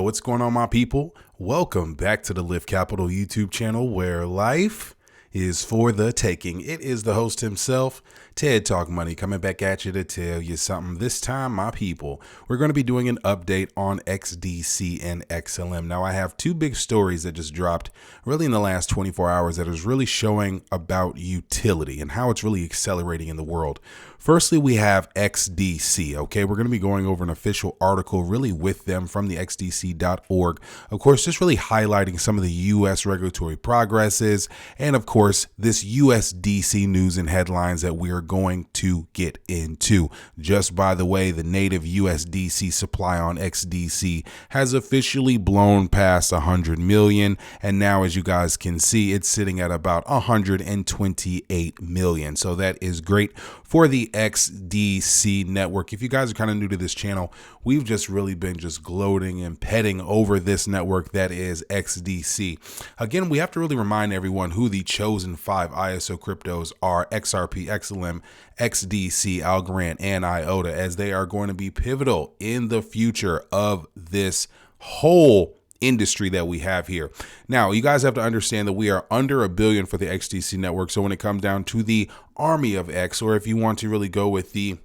what's going on, my people? Welcome back to the LIFTT Capital YouTube channel, where life is for the taking. It is the host himself, TedTalkMoney, coming back at you to tell you something. This time, my people, we're going to be doing an update on XDC and XLM. Now, I have two big stories that just dropped really in the last 24 hours that is really showing about utility and how it's really accelerating in the world. Firstly, we have XDC. Okay, we're going to be going over an official article really with them from the XDC.org. Of course, just really highlighting some of the U.S. regulatory progresses and, of course, this USDC news and headlines that we are going to get into. Just by the way, the native USDC supply on XDC has officially blown past 100 million. And now, as you guys can see, it's sitting at about 128 million. So that is great for the XDC network. If you guys are kind of new to this channel, we've just really been just gloating and petting over this network that is XDC. Again, we have to really remind everyone who the chosen 5 ISO cryptos are: XRP, XLM, XDC, Algorand, and IOTA, as they are going to be pivotal in the future of this whole industry that we have here. Now, you guys have to understand that we are under $1 billion for the XDC network. So when it comes down to the army of X, or if you want to really go with the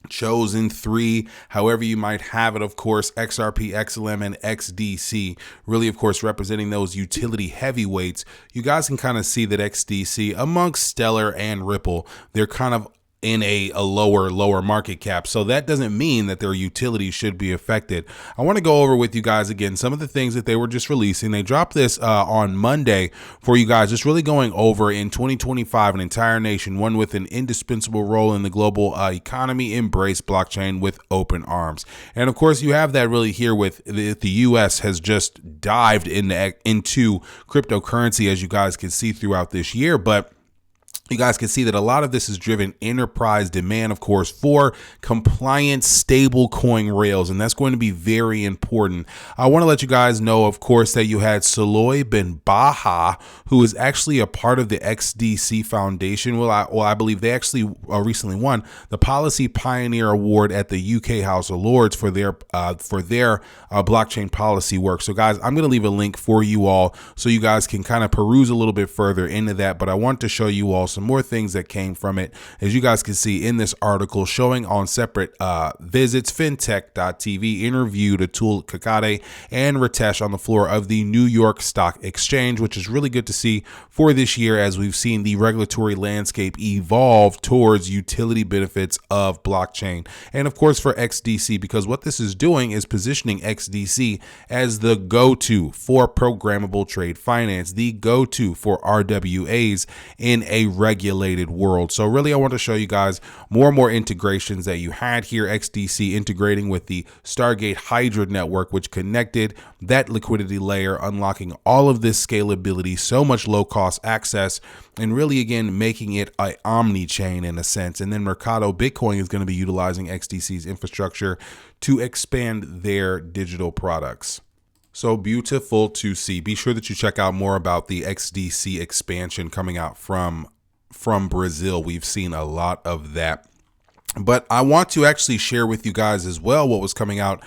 chosen 3, however you might have it, of course, XRP, XLM, and XDC, really, of course, representing those utility heavyweights, you guys can kind of see that XDC, amongst Stellar and Ripple, they're kind of in a lower market cap. So that doesn't mean that their utility should be affected. I want to go over with you guys again some of the things that they were just releasing. They dropped this on Monday for you guys, just really going over in 2025, an entire nation, one with an indispensable role in the global economy, embrace blockchain with open arms. And of course, you have that really here with the US has just dived into cryptocurrency, as you guys can see throughout this year. But you guys can see that a lot of this is driven enterprise demand, of course, for compliant stable coin rails. And that's going to be very important. I want to let you guys know, of course, that you had Saloy Ben Baha, who is actually a part of the XDC Foundation. Well, I believe they actually recently won the Policy Pioneer Award at the UK House of Lords for their blockchain policy work. So guys, I'm going to leave a link for you all so you guys can kind of peruse a little bit further into that. But I want to show you all some more things that came from it, as you guys can see in this article, showing on separate visits. Fintech.tv interviewed Atul Kakade and Ritesh on the floor of the New York Stock Exchange, which is really good to see for this year, as we've seen the regulatory landscape evolve towards utility benefits of blockchain. And of course for XDC, because what this is doing is positioning XDC as the go-to for programmable trade finance, the go-to for RWAs in a regulated world. So really, I want to show you guys more and more integrations that you had here. XDC integrating with the Stargate Hydra network, which connected that liquidity layer, unlocking all of this scalability, so much low cost access, and really, again, making it an omni-chain in a sense. And then Mercado Bitcoin is going to be utilizing XDC's infrastructure to expand their digital products. So beautiful to see. Be sure that you check out more about the XDC expansion coming out from Brazil. We've seen a lot of that. But I want to actually share with you guys as well what was coming out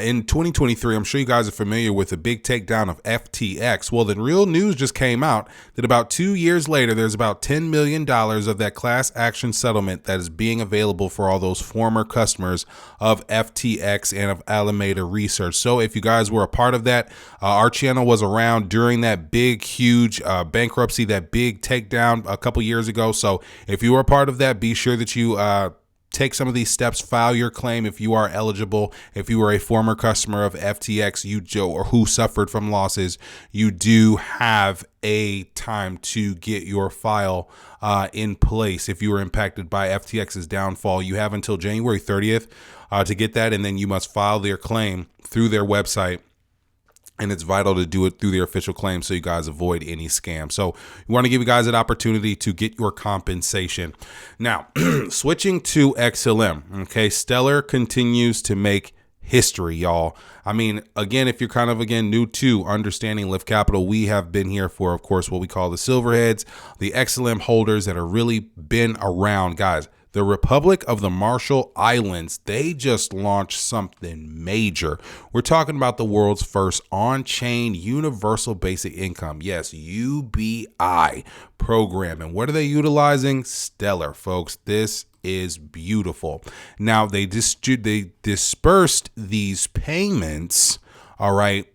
in 2023. I'm sure you guys are familiar with the big takedown of FTX. Well, the real news just came out that about 2 years later, there's about $10 million of that class action settlement that is being available for all those former customers of FTX and of Alameda Research. So if you guys were a part of that, our channel was around during that big, huge bankruptcy, that big takedown a couple years ago. So if you were a part of that, be sure that you take some of these steps, file your claim if you are eligible. If you were a former customer of FTX, or who suffered from losses, you do have a time to get your file in place. If you were impacted by FTX's downfall, you have until January 30th to get that, and then you must file their claim through their website. And it's vital to do it through their official claim so you guys avoid any scam. So we want to give you guys an opportunity to get your compensation. Now, switching to XLM, okay, Stellar continues to make history, y'all. I mean, again, if you're kind of, new to understanding LIFTT Capital, we have been here for, of course, what we call the Silverheads, the XLM holders that have really been around. Guys, The Republic of the Marshall Islands, they just launched something major. We're talking about the world's first on-chain universal basic income. Yes, UBI program. And what are they utilizing? Stellar, folks. This is beautiful. Now, they dispersed these payments, all right,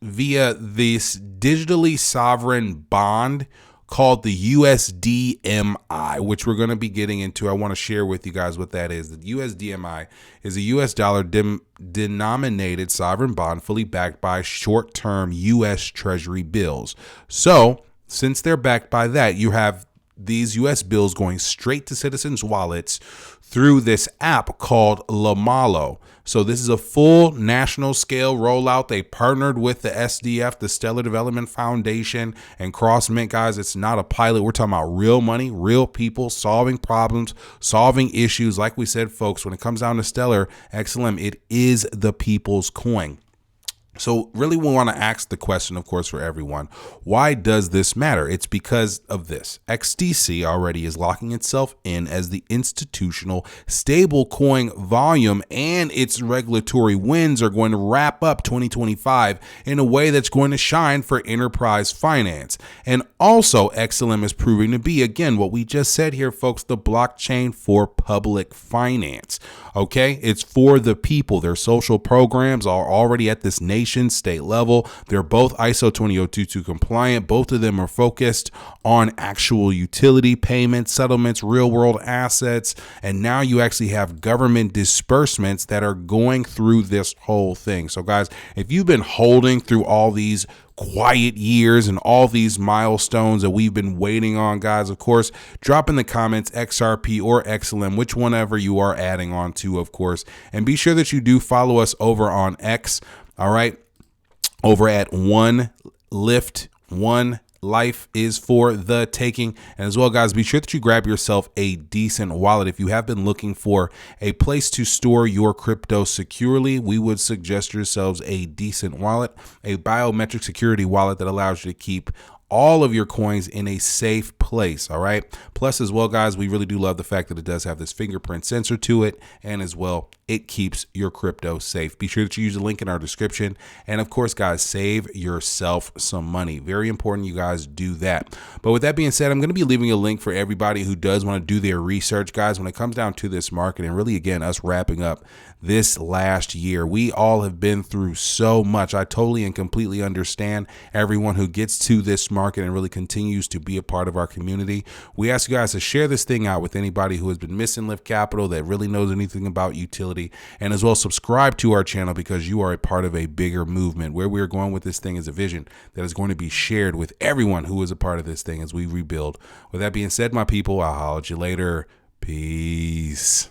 via this digitally sovereign bond called the USDMI, which we're going to be getting into. I want to share with you guys what that is. The USDMI is a US dollar denominated sovereign bond fully backed by short-term US Treasury bills. So since they're backed by that, you have these US bills going straight to citizens' wallets through this app called LIFTT. So this is a full national scale rollout. They partnered with the SDF, the Stellar Development Foundation, and CrossMint, guys. It's not a pilot. We're talking about real money, real people solving problems, solving issues. Like we said, folks, when it comes down to Stellar XLM, it is the people's coin. So really we want to ask the question, of course, for everyone, why does this matter? It's because of this. XDC already is locking itself in as the institutional stable coin volume, and its regulatory wins are going to wrap up 2025 in a way that's going to shine for enterprise finance. And also XLM is proving to be, again, what we just said here, folks, the blockchain for public finance. Okay, it's for the people. Their social programs are already at this nation state level. They're both ISO 20022 compliant. Both of them are focused on actual utility payments, settlements, real world assets. And now you actually have government disbursements that are going through this whole thing. So guys, if you've been holding through all these quiet years and all these milestones that we've been waiting on, guys, of course, drop in the comments XRP or XLM, which whenever you are adding on to, of course, and be sure that you do follow us over on X. All right, over at LIFTT. Life is for the taking. And as well, guys, be sure that you grab yourself a decent wallet. If you have been looking for a place to store your crypto securely, we would suggest yourselves a decent wallet, a biometric security wallet that allows you to keep all of your coins in a safe place. All right. Plus, as well, guys, we really do love the fact that it does have this fingerprint sensor to it. And as well, it keeps your crypto safe. Be sure that you use the link in our description. And of course, guys, save yourself some money. Very important you guys do that. But with that being said, I'm going to be leaving a link for everybody who does want to do their research, guys, when it comes down to this market and really, again, us wrapping up this last year. We all have been through so much. I totally and completely understand everyone who gets to this market and really continues to be a part of our community. We ask you guys to share this thing out with anybody who has been missing LIFTT Capital, that really knows anything about utility, and as well subscribe to our channel because you are a part of a bigger movement. Where we are going with this thing is a vision that is going to be shared with everyone who is a part of this thing as we rebuild. With that being said, my people, I'll holler at you later. Peace.